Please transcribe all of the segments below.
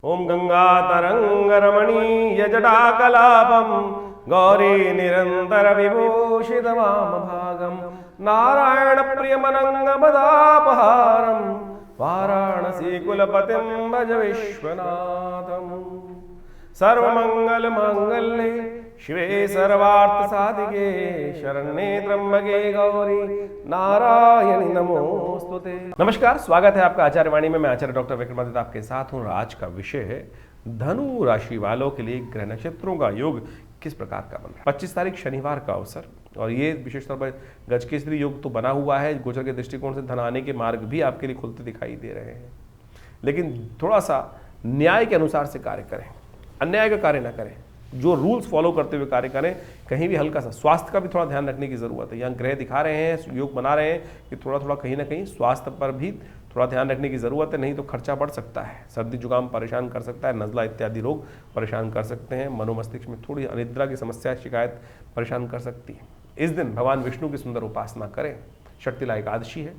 ओम गंगातरंगरमणीय जटाकलापम गौरी निरंतर विभूषित वामभागम नारायण प्रियमनंगमदापहारम वाराणसी कुलपतिं भज विश्वनाथम। सर्वमंगल मांगल्ये शिवे सर्वार्थ साधिके शरण्ये त्र्यंबके गौरी नारायणी नमोस्तुते। नमस्कार, स्वागत है आपका आचार्य वाणी में। मैं आचार्य डॉक्टर विक्रमादित्य आपके साथ हूँ। आज का विषय है धनु राशि वालों के लिए ग्रह नक्षत्रों का योग किस प्रकार का बन रहा है। 25 तारीख शनिवार का अवसर, और ये विशेष तौर पर गजकेसरी योग तो बना हुआ है। गोचर के दृष्टिकोण से धन आने के मार्ग भी आपके लिए खुलते दिखाई दे रहे हैं, लेकिन थोड़ा सा न्याय के अनुसार से कार्य करें, अन्याय का कार्य ना करें, जो रूल्स फॉलो करते हुए कार्य करें। कहीं भी हल्का सा स्वास्थ्य का भी थोड़ा ध्यान रखने की जरूरत है। यहाँ ग्रह दिखा रहे हैं, योग बना रहे हैं कि थोड़ा थोड़ा कहीं ना कहीं स्वास्थ्य पर भी थोड़ा ध्यान रखने की जरूरत है, नहीं तो खर्चा बढ़ सकता है। सर्दी जुकाम परेशान कर सकता है, नज़ला इत्यादि रोग परेशान कर सकते हैं। मनोमस्तिष्क में थोड़ी अनिद्रा की समस्या शिकायत परेशान कर सकती है। इस दिन भगवान विष्णु की सुंदर उपासना करें। षटतिला एकादशी है।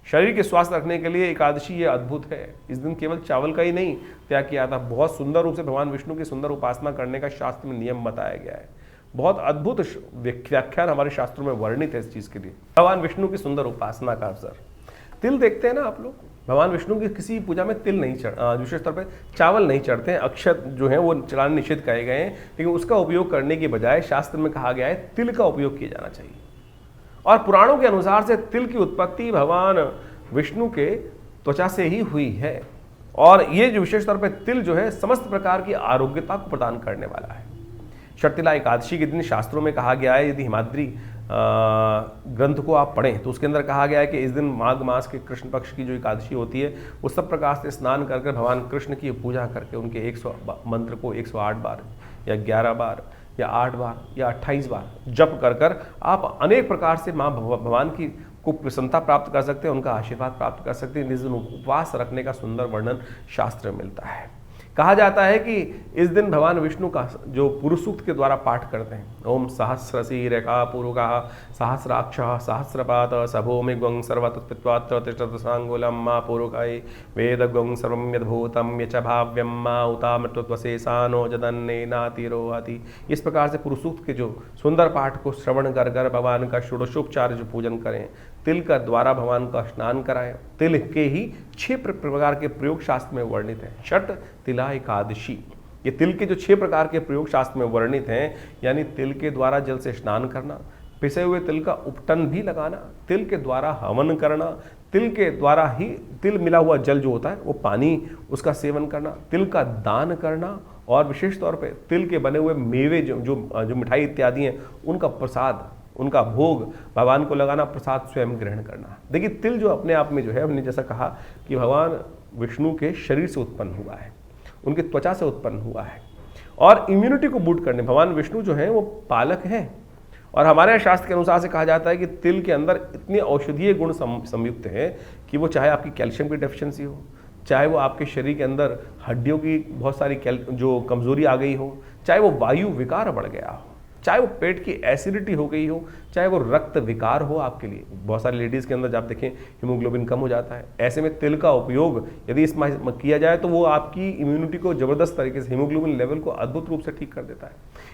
शरीर के स्वास्थ्य रखने के लिए एकादशी ये अद्भुत है। इस दिन केवल चावल का ही नहीं त्याग किया था, बहुत सुंदर रूप से भगवान विष्णु की सुंदर उपासना करने का शास्त्र में नियम बताया गया है। बहुत अद्भुत व्याख्यान हमारे शास्त्रों में वर्णित है इस चीज के लिए। भगवान विष्णु की सुंदर उपासना का अवसर। तिल देखते हैं ना आप लोग, भगवान विष्णु की किसी पूजा में तिल नहीं विशेष तौर पर चावल नहीं चढ़ते हैं। अक्षत जो है वो चढ़ाने निषेध कहे गए हैं, लेकिन उसका उपयोग करने के बजाय शास्त्र में कहा गया है तिल का उपयोग किया जाना चाहिए। और पुराणों के अनुसार से तिल की उत्पत्ति भगवान विष्णु के त्वचा से ही हुई है, और ये जो विशेष तौर पर तिल जो है समस्त प्रकार की आरोग्यता को प्रदान करने वाला है। षटतिला एकादशी के दिन शास्त्रों में कहा गया है, यदि हिमाद्री ग्रंथ को आप पढ़ें तो उसके अंदर कहा गया है कि इस दिन माघ मास के कृष्ण पक्ष की जो एकादशी होती है वो सब प्रकार से स्नान कर भगवान कृष्ण की पूजा करके उनके 100 मंत्र को 108 बार या 11 बार या 8 बार या 28 बार जप कर आप अनेक प्रकार से माँ भगवान की को प्रसन्नता प्राप्त कर सकते हैं, उनका आशीर्वाद प्राप्त कर सकते हैं। इस दिन उपवास रखने का सुंदर वर्णन शास्त्र में मिलता है। कहा जाता है कि इस दिन भगवान विष्णु का जो पुरुष सूक्त के द्वारा पाठ करते हैं, ओम सहस्रसी रेखा पुरुगा सहस्राक्ष सहस्रपात सभोमि ग्वं सर्वतत्पित्वात्र तिष्ठत सांगुलम मा पुरुकाय वेद ग्वं सर्वं यद्भूतं यच भाव्यं मा उतामृतत्वशेषानो जदन्ने नातिरोहति। इस प्रकार से पुरुष सूक्त के जो सुंदर पाठ को श्रवण कर भगवान का षोडशोपचार जो पूजन करें, तिल का द्वारा भगवान का स्नान कराएं। तिल के ही 6 प्रकार के प्रयोग शास्त्र में वर्णित हैं। षट तिला एकादशी, ये तिल के जो 6 प्रकार के प्रयोग शास्त्र में वर्णित हैं, यानी तिल के द्वारा जल से स्नान करना, पिसे हुए तिल का उपटन भी लगाना, तिल के द्वारा हवन करना, तिल के द्वारा ही तिल मिला हुआ जल जो होता है वो पानी उसका सेवन करना, तिल का दान करना, और विशेष तौर पे तिल के बने हुए मेवे जो मिठाई इत्यादि हैं उनका प्रसाद, उनका भोग भगवान को लगाना, प्रसाद स्वयं ग्रहण करना। देखिए तिल जो अपने आप में जो है, हमने जैसा कहा कि भगवान विष्णु के शरीर से उत्पन्न हुआ है, उनके त्वचा से उत्पन्न हुआ है, और इम्यूनिटी को बूस्ट करने भगवान विष्णु जो है वो पालक हैं। और हमारे शास्त्र के अनुसार से कहा जाता है कि तिल के अंदर इतने औषधीय गुण संयुक्त हैं कि वो चाहे आपकी कैल्शियम की डेफिशिएंसी हो, चाहे वो आपके शरीर के अंदर हड्डियों की बहुत सारी जो कमजोरी आ गई हो, चाहे वो वायु विकार बढ़ गया हो, चाहे वो पेट की एसिडिटी हो गई हो, चाहे वो रक्त विकार हो आपके लिए। बहुत सारी लेडीज़ के अंदर जब देखें हीमोग्लोबिन कम हो जाता है, ऐसे में तिल का उपयोग यदि इसमें किया जाए तो वो आपकी इम्यूनिटी को जबरदस्त तरीके से, हीमोग्लोबिन लेवल को अद्भुत रूप से ठीक कर देता है।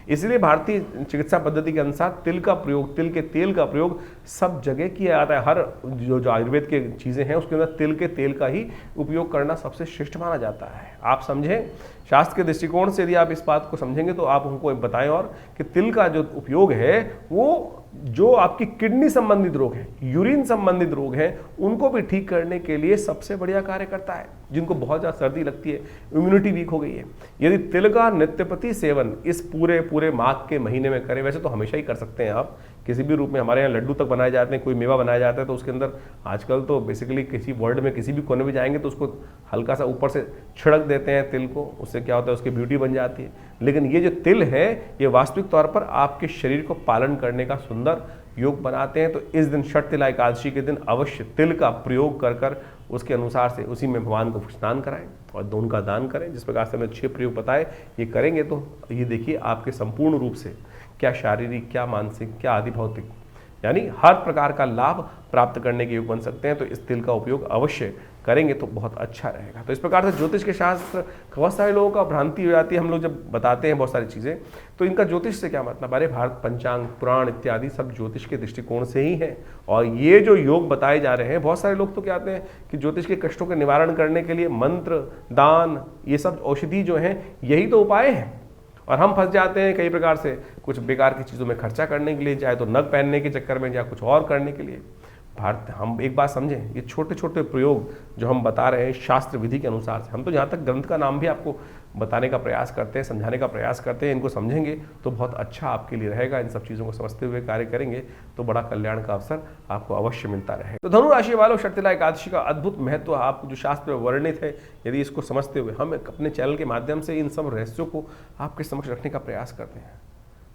इसलिए भारतीय चिकित्सा पद्धति के अनुसार तिल का प्रयोग, तिल के तेल का प्रयोग सब जगह किया जाता है। हर जो आयुर्वेद के चीज़ें हैं उसके अंदर तिल के तेल का ही उपयोग करना सबसे श्रेष्ठ माना जाता है। आप समझें, शास्त्र के दृष्टिकोण से यदि आप इस बात को समझेंगे तो आप हमको बताएं और कि तिल का जो उपयोग है वो जो आपकी किडनी संबंधित रोग है, यूरिन संबंधित रोग हैं, उनको भी ठीक करने के लिए सबसे बढ़िया कार्य करता है। जिनको बहुत ज़्यादा सर्दी लगती है, इम्यूनिटी वीक हो गई है, यदि तिल का नित्यप्रति सेवन इस पूरे माघ के महीने में करें, वैसे तो हमेशा ही कर सकते हैं आप किसी भी रूप में। हमारे यहाँ लड्डू तक बनाए जाते हैं, कोई मेवा बनाया जाता है तो उसके अंदर आजकल तो बेसिकली किसी वर्ल्ड में किसी भी कोने में जाएंगे तो उसको हल्का सा ऊपर से छिड़क देते हैं तिल को, उससे क्या होता है उसकी ब्यूटी बन जाती है। लेकिन ये जो तिल है ये वास्तविक तौर पर आपके शरीर को पालन करने का सुंदर योग बनाते हैं। तो इस दिन षटतिला एकादशी के दिन अवश्य तिल का प्रयोग कर उसके अनुसार से उसी में भगवान को स्नान कराएं और दोनों का दान करें। जिस प्रकार से हमने 6 प्रयोग बताए, ये करेंगे तो ये देखिए आपके संपूर्ण रूप से क्या शारीरिक, क्या मानसिक, क्या आदि भौतिक, यानी हर प्रकार का लाभ प्राप्त करने के योग बन सकते हैं। तो इस तिल का उपयोग अवश्य करेंगे तो बहुत अच्छा रहेगा। तो इस प्रकार से ज्योतिष के शास्त्र बहुत सारे लोगों का भ्रांति हो जाती है। हम लोग जब बताते हैं बहुत सारी चीज़ें तो इनका ज्योतिष से क्या मतलब, अरे भारत पंचांग पुराण इत्यादि सब ज्योतिष के दृष्टिकोण से ही है। और ये जो योग बताए जा रहे हैं, बहुत सारे लोग तो कहते हैं कि ज्योतिष के कष्टों के निवारण करने के लिए मंत्र दान ये सब औषधि जो हैं यही तो उपाय हैं। और हम फंस जाते हैं कई प्रकार से कुछ बेकार की चीज़ों में खर्चा करने के लिए, चाहे तो नग पहनने के चक्कर में या कुछ और करने के लिए। भारत हम एक बात समझें, ये छोटे छोटे प्रयोग जो हम बता रहे हैं शास्त्र विधि के अनुसार से, हम तो जहाँ तक ग्रंथ का नाम भी आपको बताने का प्रयास करते हैं, समझाने का प्रयास करते हैं, इनको समझेंगे तो बहुत अच्छा आपके लिए रहेगा। इन सब चीज़ों को समझते हुए कार्य करेंगे तो बड़ा कल्याण का अवसर आपको अवश्य मिलता रहेगा। तो धनु राशि वालों, शर्तिला एकादशी का अद्भुत महत्व आपको जो शास्त्र में वर्णित है, यदि इसको समझते हुए हम अपने चैनल के माध्यम से इन सब रहस्यों को आपके समक्ष रखने का प्रयास करते हैं।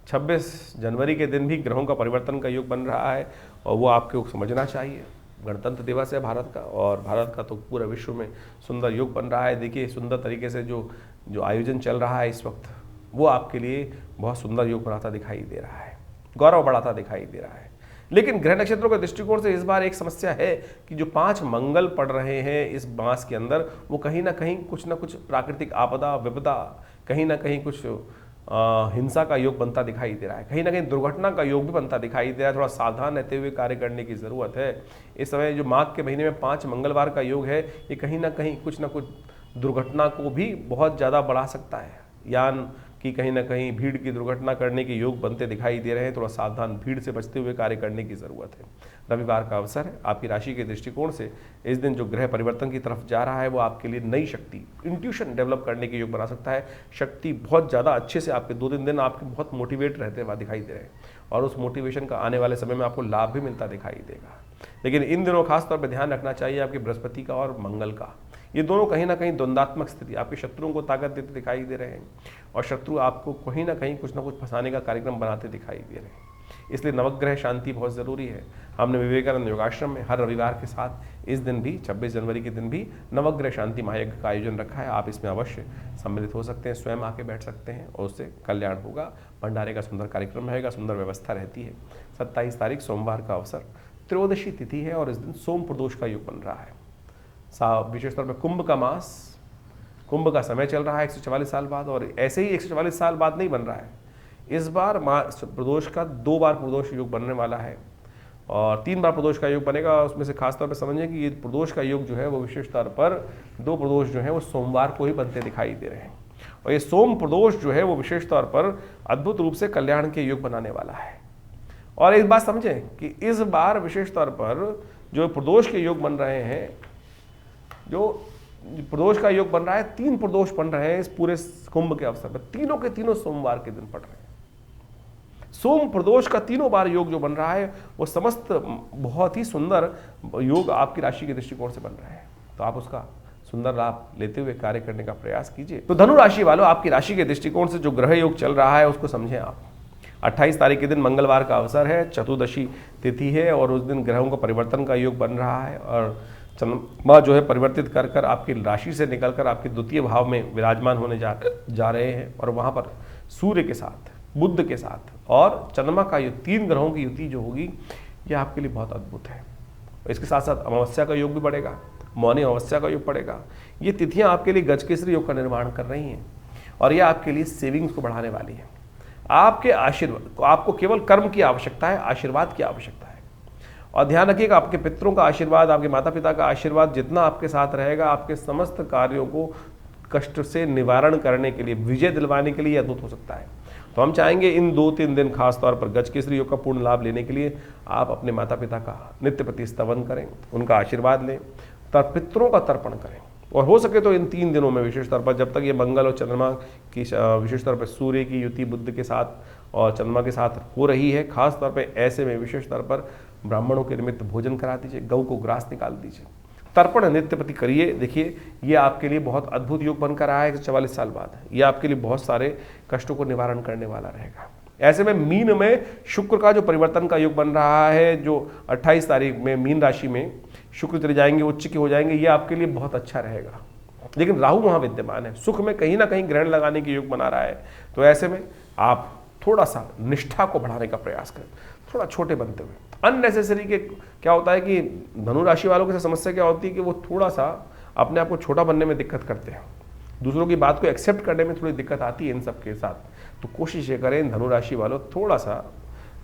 26 जनवरी के दिन भी ग्रहों का परिवर्तन का योग बन रहा है और वो आपको समझना चाहिए। गणतंत्र दिवस है भारत का, और भारत का तो पूरे विश्व में सुंदर योग बन रहा है। देखिए सुंदर तरीके से जो आयोजन चल रहा है इस वक्त, वो आपके लिए बहुत सुंदर योग बनाता दिखाई दे रहा है, गौरव बढ़ाता दिखाई दे रहा है। लेकिन ग्रह नक्षत्रों के दृष्टिकोण से इस बार एक समस्या है कि जो 5 मंगल पड़ रहे हैं इस मास के अंदर, वो कहीं ना कहीं कुछ ना कुछ प्राकृतिक आपदा विपदा, कहीं ना कहीं कुछ हिंसा का योग बनता दिखाई दे रहा है, कहीं ना कहीं दुर्घटना का योग भी बनता दिखाई दे रहा है। थोड़ा सावधान रहते हुए कार्य करने की ज़रूरत है। इस समय जो माघ के महीने में 5 मंगलवार का योग है, ये कहीं ना कुछ दुर्घटना को भी बहुत ज़्यादा बढ़ा सकता है। यान कि कहीं ना कहीं भीड़ की दुर्घटना करने के योग बनते दिखाई दे रहे हैं। थोड़ा सावधान, भीड़ से बचते हुए कार्य करने की ज़रूरत है। रविवार का अवसर है। आपकी राशि के दृष्टिकोण से इस दिन जो ग्रह परिवर्तन की तरफ जा रहा है वो आपके लिए नई शक्ति, इंट्यूशन डेवलप करने के योग बना सकता है। शक्ति बहुत ज़्यादा अच्छे से आपके 2-3 दिन आपके बहुत मोटिवेट रहते हुए दिखाई दे रहे हैं, और उस मोटिवेशन का आने वाले समय में आपको लाभ भी मिलता दिखाई देगा। लेकिन इन दिनों खासतौर पर ध्यान रखना चाहिए आपके बृहस्पति का और मंगल का। ये दोनों कहीं ना कहीं द्वंदात्मक स्थिति, आपके शत्रुओं को ताकत देते दिखाई दे रहे हैं, और शत्रु आपको कहीं ना कहीं कुछ ना कुछ फंसाने का कार्यक्रम बनाते दिखाई दे रहे हैं। इसलिए नवग्रह शांति बहुत ज़रूरी है। हमने विवेकानंद योगाश्रम में हर रविवार के साथ इस दिन भी 26 जनवरी के दिन भी नवग्रह शांति महायज्ञ का आयोजन रखा है। आप इसमें अवश्य सम्मिलित हो सकते हैं, स्वयं आके बैठ सकते हैं और उससे कल्याण होगा। भंडारे का सुंदर कार्यक्रम रहेगा, सुंदर व्यवस्था रहती है। 27 तारीख सोमवार का अवसर, त्रयोदशी तिथि है और इस दिन सोम प्रदोष का योग बन रहा है। विशेष तौर पर कुंभ का मास, कुंभ का समय चल रहा है 144 साल बाद, और ऐसे ही 144 साल बाद नहीं बन रहा है। इस बार प्रदोष का 2 बार प्रदोष योग बनने वाला है और 3 बार प्रदोष का योग बनेगा। उसमें से खासतौर पर समझें कि ये प्रदोष का योग जो है वो विशेष तौर पर 2 प्रदोष जो है वो सोमवार को ही बनते दिखाई दे रहे हैं, और ये सोम प्रदोष जो है वो विशेष तौर पर अद्भुत रूप से कल्याण के योग बनाने वाला है। और एक बात समझें कि इस बार विशेष तौर पर जो प्रदोष के योग बन रहे हैं, जो प्रदोष का योग बन रहा है, 3 प्रदोष बन रहे हैं इस पूरे कुंभ के अवसर पर, तीनों के तीनों सोमवार के दिन पड़ रहे हैं। सोम प्रदोष का 3 बार योग जो बन रहा है वो समस्त बहुत ही सुंदर योग आपकी राशि के दृष्टिकोण से बन रहे हैं। तो आप उसका सुंदर लाभ लेते हुए कार्य करने का प्रयास कीजिए। तो धनु राशि वालों, आपकी राशि के दृष्टिकोण से जो ग्रह योग चल रहा है उसको समझें आप। 28 तारीख के दिन मंगलवार का अवसर है, चतुर्दशी तिथि है और उस दिन ग्रहों का परिवर्तन का योग बन रहा है, और चंद्रमा जो है परिवर्तित कर कर आपकी राशि से निकलकर आपके द्वितीय भाव में विराजमान होने जा रहे हैं, और वहाँ पर सूर्य के साथ, बुध के साथ और चंद्रमा का युति, 3 ग्रहों की युति जो होगी ये आपके लिए बहुत अद्भुत है। इसके साथ साथ अमावस्या का योग भी बढ़ेगा, मौनी अमावस्या का योग पड़ेगा। ये तिथियां आपके लिए गजकेसरी योग का निर्माण कर रही हैं, और ये आपके लिए सेविंग्स को बढ़ाने वाली है। आपके आशीर्वाद, आपको केवल कर्म की आवश्यकता है, आशीर्वाद की आवश्यकता है। और ध्यान रखिएगा, आपके पितरों का आशीर्वाद, आपके माता पिता का आशीर्वाद जितना आपके साथ रहेगा, आपके समस्त कार्यों को कष्ट से निवारण करने के लिए, विजय दिलवाने के लिए अद्भुत हो सकता है। तो हम चाहेंगे इन 2-3 दिन खास तौर पर गजकेसरी योग का पूर्ण लाभ लेने के लिए आप अपने माता पिता का नित्य प्रति स्तवन करें, उनका आशीर्वाद लें, पितरों का तर्पण करें, और हो सके तो इन 3 दिनों में विशेष तौर पर जब तक ये मंगल और चंद्रमा की विशेष तौर पर सूर्य की युति बुध के साथ और चंद्रमा के साथ हो रही है, खास तौर पर ऐसे में विशेष तौर पर ब्राह्मणों के निमित्त भोजन करा दीजिए, गऊ को ग्रास निकाल दीजिए, तर्पण नित्य प्रति करिए। देखिए ये आपके लिए बहुत अद्भुत योग बनकर आया है 144 साल बाद। ये आपके लिए बहुत सारे कष्टों को निवारण करने वाला रहेगा। ऐसे में मीन में शुक्र का जो परिवर्तन का योग बन रहा है, जो 28 तारीख में मीन राशि में शुक्र चले जाएंगे, उच्च के हो जाएंगे, ये आपके लिए बहुत अच्छा रहेगा। लेकिन राहु वहाँ विद्यमान है, सुख में कहीं ना कहीं ग्रहण लगाने के योग बना रहा है। तो ऐसे में आप थोड़ा सा निष्ठा को बढ़ाने का प्रयास करें, थोड़ा छोटे बनते हुए अननेसेसरी के क्या होता है कि धनु राशि वालों के साथ समस्या क्या होती है कि वो थोड़ा सा अपने आप को छोटा बनने में दिक्कत करते हैं, दूसरों की बात को एक्सेप्ट करने में थोड़ी दिक्कत आती है इन सब के साथ। तो कोशिश ये करें धनु राशि वालों, थोड़ा सा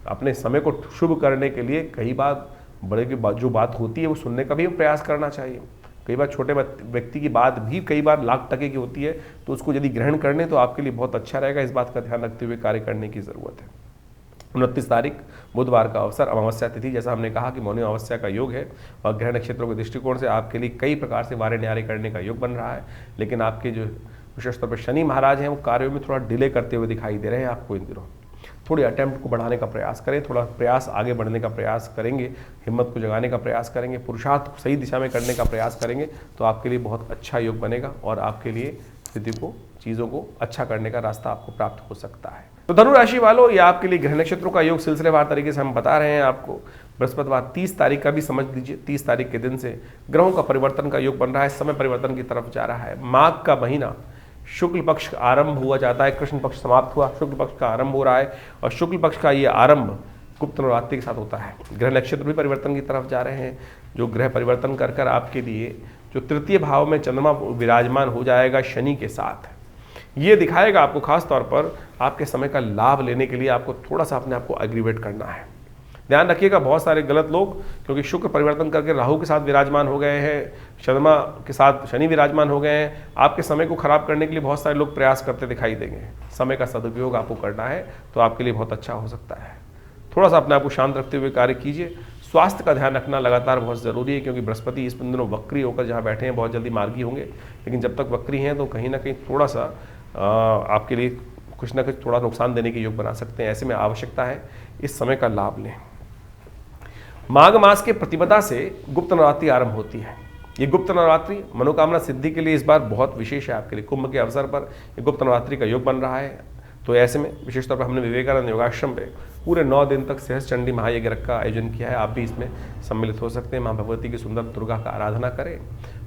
अपने समय को शुभ करने के लिए कई बार बड़े की बात जो बात होती है वो सुनने का भी प्रयास करना चाहिए। कई बार छोटे व्यक्ति की बात भी कई बार लाख टके की होती है, तो उसको यदि ग्रहण करने तो आपके लिए बहुत अच्छा रहेगा। इस बात का ध्यान रखते हुए कार्य करने की ज़रूरत है। 29 तारीख बुधवार का अवसर, अमावस्या तिथि, जैसा हमने कहा कि मौनी अमावस्या का योग है और ग्रह नक्षत्रों के दृष्टिकोण से आपके लिए कई प्रकार से वारे न्यारे करने का योग बन रहा है। लेकिन आपके जो विशेष तौर पर शनि महाराज हैं वो कार्यों में थोड़ा डिले करते हुए दिखाई दे रहे हैं आपको इन दिनों। थोड़ी अटेम्प्ट को बढ़ाने का प्रयास करें, थोड़ा प्रयास आगे बढ़ने का प्रयास करेंगे, हिम्मत को जगाने का प्रयास करेंगे, पुरुषार्थ सही दिशा में करने का प्रयास करेंगे तो आपके लिए बहुत अच्छा योग बनेगा और आपके लिए स्थिति को, चीज़ों को अच्छा करने का रास्ता आपको प्राप्त हो सकता है। तो धनु राशि वालों, ये आपके लिए ग्रह नक्षत्रों का योग सिलसिलेवार तरीके से हम बता रहे हैं आपको। बृहस्पतिवार 30 तारीख का भी समझ लीजिए, 30 तारीख के दिन से ग्रहों का परिवर्तन का योग बन रहा है, समय परिवर्तन की तरफ जा रहा है। माघ का महीना शुक्ल पक्ष आरंभ हुआ जाता है, कृष्ण पक्ष समाप्त हुआ, शुक्ल पक्ष का आरंभ हो रहा है और शुक्ल पक्ष का ये आरंभ गुप्त नवरात्रि के साथ होता है। ग्रह नक्षत्र भी परिवर्तन की तरफ जा रहे हैं, जो ग्रह परिवर्तन कर कर आपके लिए जो तृतीय भाव में चंद्रमा विराजमान हो जाएगा शनि के साथ, ये दिखाएगा आपको खास तौर पर आपके समय का लाभ लेने के लिए आपको थोड़ा सा अपने आप को एग्रीवेट करना है। ध्यान रखिएगा, बहुत सारे गलत लोग, क्योंकि शुक्र परिवर्तन करके राहु के साथ विराजमान हो गए हैं, चंद्रमा के साथ शनि विराजमान हो गए हैं, आपके समय को खराब करने के लिए बहुत सारे लोग प्रयास करते दिखाई देंगे। समय का सदुपयोग आपको करना है तो आपके लिए बहुत अच्छा हो सकता है। थोड़ा सा अपने आप को शांत रखते हुए कार्य कीजिए। स्वास्थ्य का ध्यान रखना लगातार बहुत ज़रूरी है, क्योंकि बृहस्पति इस दिनों वक्री होकर जहाँ बैठे हैं बहुत जल्दी मार्गी होंगे, लेकिन जब तक वक्री हैं तो कहीं ना कहीं थोड़ा सा आपके लिए कुछ ना कुछ थोड़ा नुकसान देने के योग बना सकते हैं। ऐसे में आवश्यकता है इस समय का लाभ लें। माघ मास के प्रतिपदा से गुप्त नवरात्रि आरंभ होती है। ये गुप्त नवरात्रि मनोकामना सिद्धि के लिए इस बार बहुत विशेष है आपके लिए। कुंभ के अवसर पर ये गुप्त नवरात्रि का योग बन रहा है, तो ऐसे में विशेष तौर पर हमने विवेकानंद योगाश्रम पे पूरे 9 दिन तक सहस्त्र चंडी महायज्ञ का आयोजन किया है। आप भी इसमें सम्मिलित हो सकते हैं। माँ भगवती की सुंदर दुर्गा का आराधना करें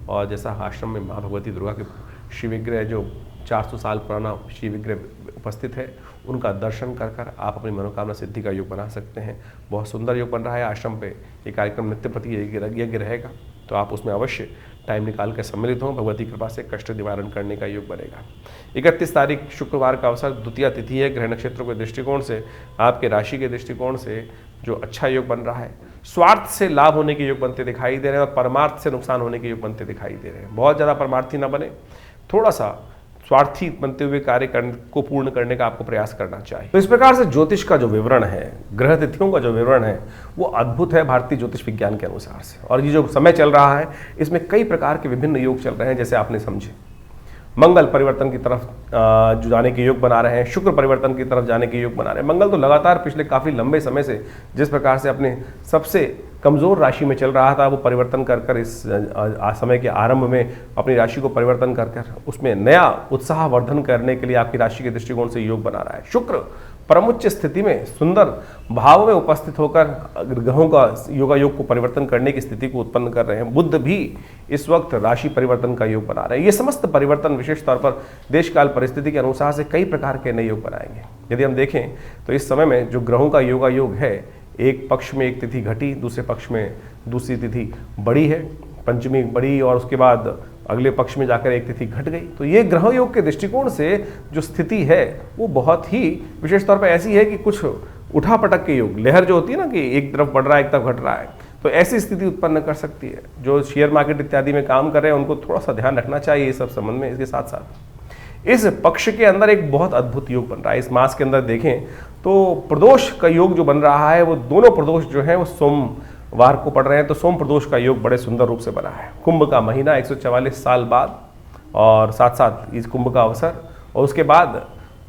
और जैसा आश्रम में माँ भगवती दुर्गा के शिव विग्रह, जो 400 साल पुराना शिव विग्रह उपस्थित है, उनका दर्शन कर कर आप अपनी मनोकामना सिद्धि का योग बना सकते हैं। बहुत सुंदर योग बन रहा है आश्रम पे। ये कार्यक्रम नित्य प्रति यज्ञ रहेगा, तो आप उसमें अवश्य टाइम निकाल कर सम्मिलित हों। भगवती कृपा से कष्ट निवारण करने का योग बनेगा। 31 तारीख शुक्रवार का अवसर, द्वितीय तिथि है। ग्रह नक्षत्रों के दृष्टिकोण से, आपके राशि के दृष्टिकोण से जो अच्छा योग बन रहा है, स्वार्थ से लाभ होने के योग बनते दिखाई दे रहे हैं और परमार्थ से नुकसान होने के योग बनते दिखाई दे रहे हैं। बहुत ज़्यादा परमार्थी न बने, थोड़ा सा स्वार्थी बनते हुए कार्य को पूर्ण करने का आपको प्रयास करना चाहिए। तो इस प्रकार से ज्योतिष का जो विवरण है, ग्रह तिथियों का जो विवरण है, वो अद्भुत है भारतीय ज्योतिष विज्ञान के अनुसार से। और ये जो समय चल रहा है इसमें कई प्रकार के विभिन्न योग चल रहे हैं, जैसे आपने समझे। मंगल परिवर्तन की तरफ जो जाने के योग बना रहे हैं, शुक्र परिवर्तन की तरफ जाने के योग बना रहे हैं। मंगल तो लगातार पिछले काफ़ी लंबे समय से जिस प्रकार से अपने सबसे कमज़ोर राशि में चल रहा था, वो परिवर्तन कर कर इस समय के आरंभ में अपनी राशि को परिवर्तन कर कर उसमें नया उत्साह वर्धन करने के लिए आपकी राशि के दृष्टिकोण से योग बना रहा है। शुक्र परमुच्च स्थिति में सुंदर भाव में उपस्थित होकर ग्रहों का योग को परिवर्तन करने की स्थिति को उत्पन्न कर रहे हैं। बुध भी इस वक्त राशि परिवर्तन का योग बना रहे हैं। ये समस्त परिवर्तन विशेष तौर पर देश काल परिस्थिति के अनुसार से कई प्रकार के नए योग बनाएंगे। यदि हम देखें तो इस समय में जो ग्रहों का योग है, एक पक्ष में एक तिथि घटी, दूसरे पक्ष में दूसरी तिथि बड़ी है, पंचमी बड़ी, और उसके बाद अगले पक्ष में जाकर एक तिथि घट गई। तो ये ग्रह योग के दृष्टिकोण से जो स्थिति है वो बहुत ही विशेष तौर पर ऐसी है कि कुछ उठापटक के योग, लहर जो होती है ना कि एक तरफ बढ़ रहा है एक तरफ घट रहा है, तो ऐसी स्थिति उत्पन्न कर सकती है। जो शेयर मार्केट इत्यादि में काम कर रहे हैं उनको थोड़ा सा ध्यान रखना चाहिए इस सब संबंध में। इसके साथ साथ इस पक्ष के अंदर एक बहुत अद्भुत योग बन रहा है। इस मास के अंदर देखें तो प्रदोष का योग जो बन रहा है, वो दोनों प्रदोष जो है वो सोमवार को पड़ रहे हैं, तो सोम प्रदोष का योग बड़े सुंदर रूप से बना है। कुंभ का महीना 144 साल बाद, और साथ साथ इस कुंभ का अवसर, और उसके बाद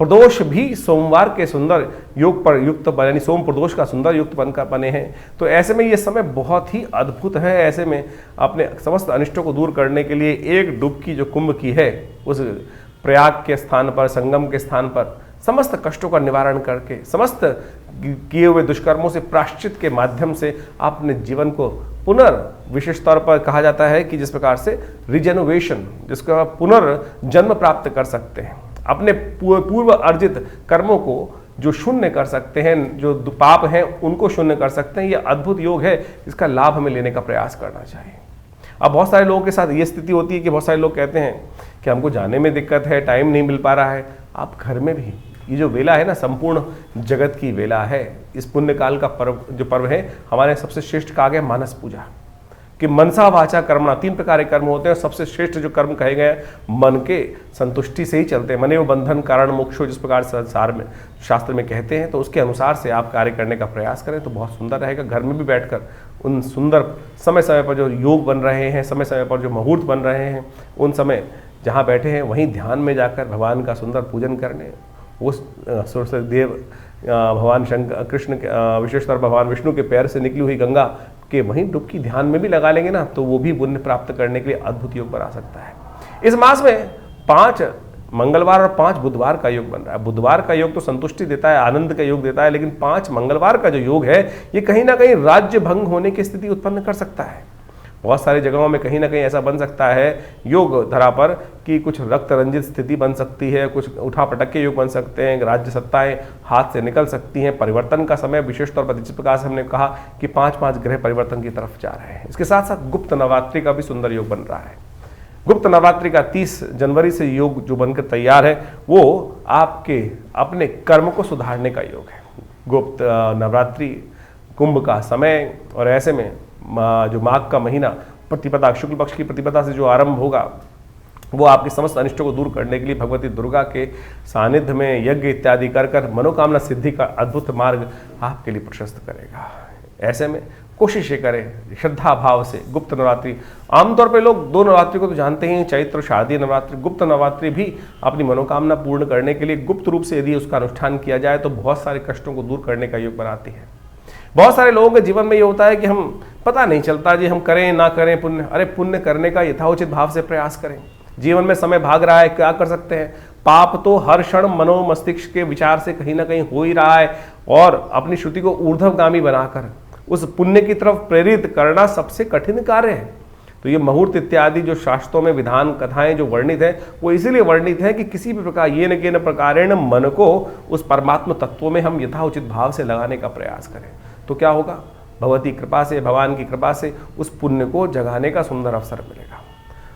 प्रदोष भी सोमवार के सुंदर योग पर युक्त, यानी सोम प्रदोष का सुंदर युक्त बनकर बने हैं। तो ऐसे में ये समय बहुत ही अद्भुत है। ऐसे में अपने समस्त अनिष्टों को दूर करने के लिए एक डुबकी जो कुंभ की है, उस प्रयाग के स्थान पर, संगम के स्थान पर समस्त कष्टों का निवारण करके, समस्त किए हुए दुष्कर्मों से प्रायश्चित के माध्यम से आप अपने जीवन को विशेष तौर पर कहा जाता है कि जिस प्रकार से रिजेनोवेशन, जिसका पुनर्जन्म प्राप्त कर सकते हैं। अपने पूर्व अर्जित कर्मों को जो शून्य कर सकते हैं, जो पाप हैं उनको शून्य कर सकते हैं। ये अद्भुत योग है, इसका लाभ हमें लेने का प्रयास करना चाहिए। अब बहुत सारे लोगों के साथ ये स्थिति होती है कि बहुत सारे लोग कहते हैं कि हमको जाने में दिक्कत है, टाइम नहीं मिल पा रहा है। आप घर में भी ये जो वेला है ना, संपूर्ण जगत की वेला है। इस पुण्य काल का पर्व है, हमारे सबसे श्रेष्ठ कहा गया मानस पूजा, कि मनसा वाचा कर्मणा, 3 प्रकार के कर्म होते हैं। सबसे श्रेष्ठ जो कर्म कहे गए मन के संतुष्टि से ही चलते हैं। मनेव बंधन कारण मोक्षो, जिस प्रकार संसार में शास्त्र में कहते हैं, तो उसके अनुसार से आप कार्य करने का प्रयास करें तो बहुत सुंदर रहेगा। घर में भी बैठकर उन सुंदर समय समय पर जो योग बन रहे हैं, समय समय पर जो मुहूर्त बन रहे हैं, उन समय जहाँ बैठे हैं वहीं ध्यान में जाकर भगवान का सुंदर पूजन करने, उस सरस्वती देव भगवान शंकर कृष्ण विशेषतर भगवान विष्णु के पैर से निकली हुई गंगा के वहीं डुबकी ध्यान में भी लगा लेंगे ना, तो वो भी पुण्य प्राप्त करने के लिए अद्भुत योग बना सकता है। इस मास में 5 मंगलवार और 5 बुधवार का योग बन रहा है। बुधवार का योग तो संतुष्टि देता है, आनंद का योग देता है, लेकिन 5 मंगलवार का जो योग है ये कहीं ना कहीं राज्य भंग होने की स्थिति उत्पन्न कर सकता है। बहुत सारी जगहों में कहीं ना कहीं ऐसा बन सकता है योग धरा पर कि कुछ रक्त रंजित स्थिति बन सकती है, कुछ उठा पटक के योग बन सकते हैं, राज्य सत्ताएं हाथ से निकल सकती हैं। परिवर्तन का समय विशेष तौर पर जिस प्रकार से हमने कहा कि 5-5 ग्रह परिवर्तन की तरफ जा रहे हैं। इसके साथ साथ गुप्त नवरात्रि का भी सुंदर योग बन रहा है। गुप्त नवरात्रि का 30 जनवरी से योग जो बनकर तैयार है वो आपके अपने कर्म को सुधारने का योग है। गुप्त नवरात्रि कुंभ का समय, और ऐसे में जो माघ का महीना प्रतिपदा, शुक्ल पक्ष की प्रतिपदा से जो आरंभ होगा वो आपके समस्त अनिष्टों को दूर करने के लिए भगवती दुर्गा के सानिध्य में यज्ञ इत्यादि कर मनोकामना सिद्धि का अद्भुत मार्ग आपके लिए प्रशस्त करेगा। ऐसे में कोशिश करें श्रद्धा भाव से। गुप्त नवरात्रि, आमतौर पे लोग 2 नवरात्रि को तो जानते हैं, चैत्र और शारदीय नवरात्रि। गुप्त नवरात्रि भी अपनी मनोकामना पूर्ण करने के लिए गुप्त रूप से यदि उसका अनुष्ठान किया जाए तो बहुत सारे कष्टों को दूर करने का योग बनाती है। बहुत सारे लोगों के जीवन में ये होता है कि हम पता नहीं चलता जी हम करें ना करें पुण्य। अरे पुण्य करने का यथाउचित भाव से प्रयास करें। जीवन में समय भाग रहा है, क्या कर सकते हैं? पाप तो हर क्षण मनो मस्तिष्क के विचार से कहीं ना कहीं हो ही रहा है, और अपनी श्रुति को ऊर्ध्वगामी बनाकर उस पुण्य की तरफ प्रेरित करना सबसे कठिन कार्य है। तो ये मुहूर्त इत्यादि जो शास्त्रों में विधान कथाएं जो वर्णित है वो इसीलिए वर्णित है कि किसी भी प्रकार ये न के न प्रकारेण मन को उस परमात्म तत्व में हम यथाउचित भाव से लगाने का प्रयास करें। तो क्या होगा? भगवती कृपा से, भगवान की कृपा से उस पुण्य को जगाने का सुंदर अवसर मिलेगा।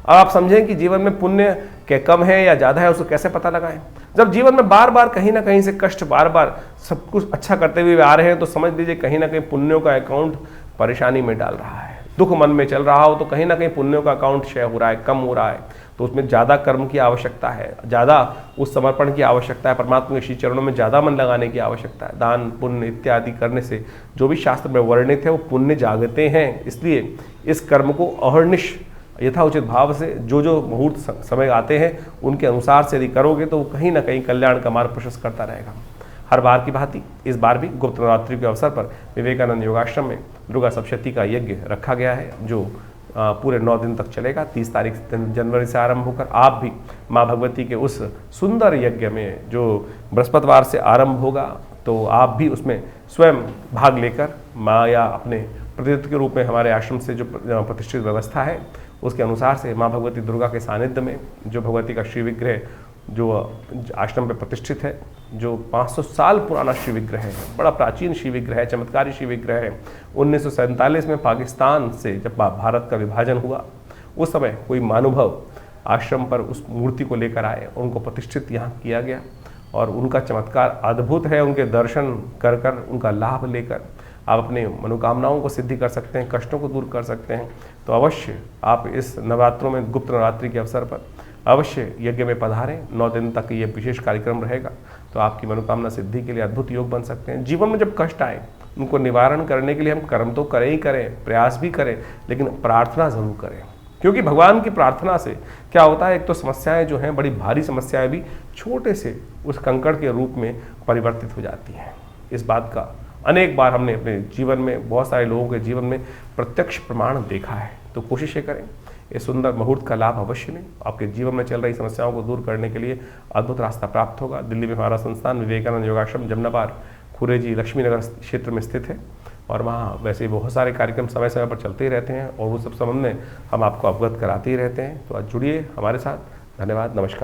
अब आप समझें कि जीवन में पुण्य के कम है या ज़्यादा है, उसको कैसे पता लगाएं? जब जीवन में बार बार कहीं ना कहीं से कष्ट, बार बार सब कुछ अच्छा करते हुए आ रहे हैं, तो समझ लीजिए कहीं ना कहीं पुण्यों का अकाउंट परेशानी में डाल रहा है। दुख मन में चल रहा हो तो कहीं ना कहीं पुण्यों का अकाउंट क्षय हो रहा है, कम हो रहा है। तो उसमें ज़्यादा कर्म की आवश्यकता है, ज़्यादा उस समर्पण की आवश्यकता है, परमात्मा के श्री चरणों में ज़्यादा मन लगाने की आवश्यकता है। दान पुण्य इत्यादि करने से जो भी शास्त्र में वर्णित है वो पुण्य जागते हैं। इसलिए इस कर्म को अहर्निश यथाउचित भाव से जो जो मुहूर्त समय आते हैं उनके अनुसार से यदि करोगे तो कहीं ना कहीं कल्याण का मार्ग प्रशस्त करता रहेगा। हर बार की भांति इस बार भी गुप्त नवरात्रि के अवसर पर विवेकानंद योगाश्रम में दुर्गा सप्तशती का यज्ञ रखा गया है, जो पूरे 9 दिन तक चलेगा। 30 तारीख जनवरी से आरंभ होकर आप भी माँ भगवती के उस सुंदर यज्ञ में जो बृहस्पतिवार से आरंभ होगा, तो आप भी उसमें स्वयं भाग लेकर माँ या अपने प्रतिनिधि के रूप में हमारे आश्रम से जो प्रतिष्ठित व्यवस्था है उसके अनुसार से माँ भगवती दुर्गा के सानिध्य में जो भगवती का श्री विग्रह जो आश्रम पे प्रतिष्ठित है, जो 500 साल पुराना श्री विग्रह है, बड़ा प्राचीन श्री विग्रह है, चमत्कारी श्री विग्रह है। 1947 में पाकिस्तान से जब भारत का विभाजन हुआ उस समय कोई महानुभाव आश्रम पर उस मूर्ति को लेकर आए, उनको प्रतिष्ठित यहाँ किया गया और उनका चमत्कार अद्भुत है। उनके दर्शन कर कर उनका लाभ लेकर आप अपने मनोकामनाओं को सिद्धि कर सकते हैं, कष्टों को दूर कर सकते हैं। तो अवश्य आप इस नवरात्रों में, गुप्त नवरात्रि के अवसर पर अवश्य यज्ञ में पधारें। 9 दिन तक ये विशेष कार्यक्रम रहेगा, तो आपकी मनोकामना सिद्धि के लिए अद्भुत योग बन सकते हैं। जीवन में जब कष्ट आए उनको निवारण करने के लिए हम कर्म तो करें ही करें, प्रयास भी करें, लेकिन प्रार्थना जरूर करें, क्योंकि भगवान की प्रार्थना से क्या होता है, एक तो समस्याएं जो हैं, बड़ी भारी समस्याएं भी छोटे से उस कंकड़ के रूप में परिवर्तित हो जाती हैं। इस बात का अनेक बार हमने अपने जीवन में, बहुत सारे लोगों के जीवन में प्रत्यक्ष प्रमाण देखा है। तो कोशिश करें इस सुंदर मुहूर्त का लाभ अवश्य लें। आपके जीवन में चल रही समस्याओं को दूर करने के लिए अद्भुत रास्ता प्राप्त होगा। दिल्ली में हमारा संस्थान विवेकानंद योगाश्रम जमनाबाद खुरेजी लक्ष्मीनगर क्षेत्र में स्थित है, और वहाँ वैसे बहुत सारे कार्यक्रम समय समय पर चलते ही रहते हैं, और वो सब संबंध में हम आपको अवगत कराते ही रहते हैं। तो आज जुड़िए हमारे साथ। धन्यवाद, नमस्कार।